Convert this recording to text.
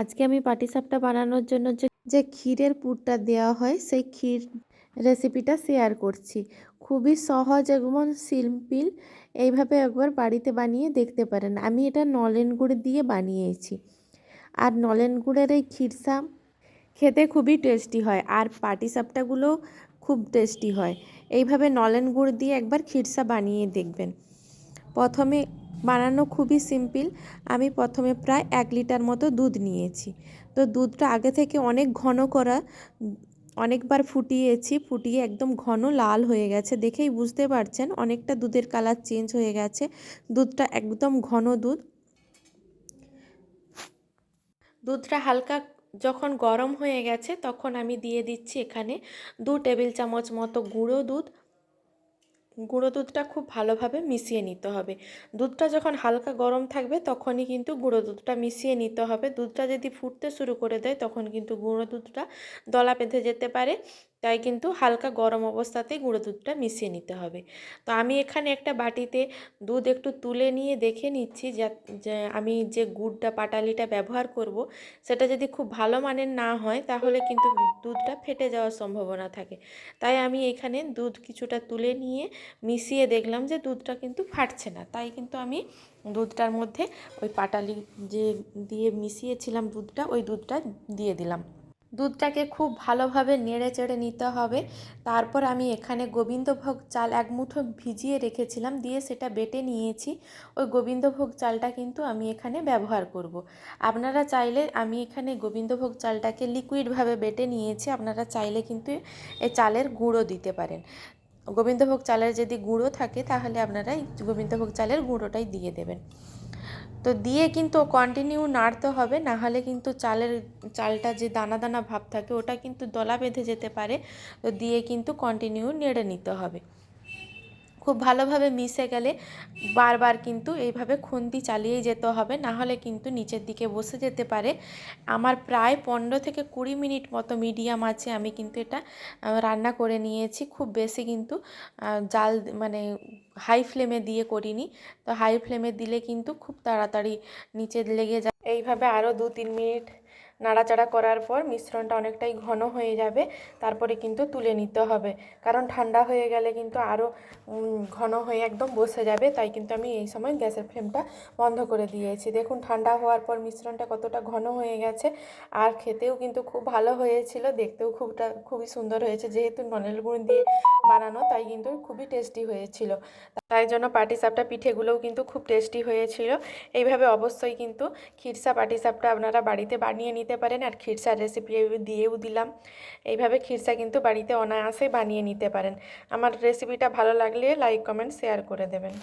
আজকে আমি পাটিসাপটা বানানোর জন্য যে ক্ষীরের পুরটা দেওয়া হয় সেই ক্ষীর রেসিপিটা শেয়ার করছি। খুবই সহজ এবং সিম্পল। এইভাবে একবার বাড়িতে বানিয়ে দেখতে পারেন। আমি এটা নলেন গুড় দিয়ে বানিয়েছি। আর নলেন গুড়ের এই ক্ষীরসা খেতে খুবই টেস্টি হয়, আর পাটিসাপটাগুলো খুব টেস্টি হয়। এইভাবে নলেন গুড় দিয়ে একবার ক্ষীরসা বানিয়ে দেখবেন। প্রথমে বানানো খুবই সিম্পল। আমি প্রথমে প্রায় 1 লিটার মতো দুধ নিয়েছি। তো দুধটা আগে থেকে অনেক ঘন করা, অনেকবার ফুটিয়ে একদম ঘন লাল হয়ে গেছে। দেখেই বুঝতে পারছেন অনেকটা দুধের কালার চেঞ্জ হয়ে গেছে। দুধটা একদম ঘন দুধটা হালকা যখন গরম হয়ে গেছে তখন আমি দিয়ে দিচ্ছি এখানে 2 টেবিল চামচ মতো গুঁড়ো দুধটা খুব ভালোভাবে মিশিয়ে নিতে হবে। দুধটা যখন হালকা গরম থাকবে তখনই কিন্তু গুঁড়ো দুধটা মিশিয়ে নিতে হবে। দুধটা যদি ফুটতে শুরু করে দেয় তখন কিন্তু গুঁড়ো দুধটা দলা বেঁধে যেতে পারে। তাই কিন্তু হালকা গরম অবস্থাতেই গুঁড়ো দুধটা মিশিয়ে নিতে হবে। তো আমি এখানে একটা বাটিতে দুধ একটু তুলে নিয়ে দেখে নিচ্ছি যে আমি যে গুড়টা পাটালিটা ব্যবহার করব সেটা যদি খুব ভালো মানের না হয় তাহলে কিন্তু দুধটা ফেটে যাওয়ার সম্ভাবনা থাকে। তাই আমি এখানে দুধ কিছুটা তুলে নিয়ে মিশিয়ে দেখলাম যে দুধটা কিন্তু ফাটছে না। তাই কিন্তু আমি দুধটার মধ্যে ওই পাটালি যে দিয়ে মিশিয়েছিলাম দুধটা, ওই দুধটা দিয়ে দিলাম। দুধটাকে খুব ভালোভাবে নেড়ে চেড়ে নিতে হবে। তারপর আমি এখানে গোবিন্দভোগ চাল 1 মুঠো ভিজিয়ে রেখেছিলাম, দিয়ে সেটা বেটে নিয়েছি। ওই গোবিন্দভোগ চালটা কিন্তু আমি এখানে ব্যবহার করব। আপনারা চাইলে, আমি এখানে গোবিন্দভোগ চালটাকে লিকুইডভাবে বেটে নিয়েছি, আপনারা চাইলে কিন্তু এই চালের গুঁড়ো দিতে পারেন। গোবিন্দভোগ চালের যদি গুঁড়ো থাকে তাহলে আপনারা এই গোবিন্দভোগ চালের গুঁড়োটাই দিয়ে দেবেন। তো দিয়ে কিন্তু কন্টিনিউ নাড়তে হবে, না হলে কিন্তু চালটা যে দানা দানা ভাব থাকে ওটা কিন্তু দলা বেঁধে যেতে পারে। তো দিয়ে কিন্তু কন্টিনিউ নেড়ে নিতে হবে। খুব ভালোভাবে মিশে গেলে বারবার কিন্তু এইভাবে খুন্তি চালিয়েই যেতে হবে, না হলে কিন্তু নিচের দিকে বসে যেতে পারে। আমার প্রায় 15 থেকে 20 মিনিট মতো মিডিয়াম আছে আমি কিন্তু এটা রান্না করে নিয়েছি। খুব বেশি কিন্তু জাল মানে হাই ফ্লেমে দিয়ে করিনি। তো হাই ফ্লেমে দিলে কিন্তু খুব তাড়াতাড়ি নিচে লেগে যায়। এইভাবে আরও 2-3 মিনিট নাড়াচাড়া করার পর মিশ্রণটা অনেকটাই ঘন হয়ে যাবে। তারপরে কিন্তু তুলে নিতে হবে, কারণ ঠান্ডা হয়ে গেলে কিন্তু আরও ঘন হয়ে একদম বসে যাবে। তাই কিন্তু আমি এই সময় গ্যাসের ফ্লেমটা বন্ধ করে দিয়েছি। দেখুন ঠান্ডা হওয়ার পর মিশ্রণটা কতটা ঘন হয়ে গেছে, আর খেতেও কিন্তু খুব ভালো হয়েছিল, দেখতেও খুবই সুন্দর হয়েছে। যেহেতু নলেন গুড় দিয়ে বানানো তাই কিন্তু খুবই টেস্টি হয়েছিল। তাই জন্য পাটিসাপটা পিঠেগুলোও কিন্তু খুব টেস্টি হয়েছিল। এইভাবে অবশ্যই কিন্তু ক্ষীরসা পাটিসাপটা আপনারা বাড়িতে বানিয়ে নিতে পারেন। আর ক্ষীরসার রেসিপি দিয়েও দিলাম। এইভাবে ক্ষীরসা কিন্তু বাড়িতে অনায়াসে বানিয়ে নিতে পারেন। আমার রেসিপিটা ভালো লাগলে লাইক কমেন্ট শেয়ার করে দেবেন।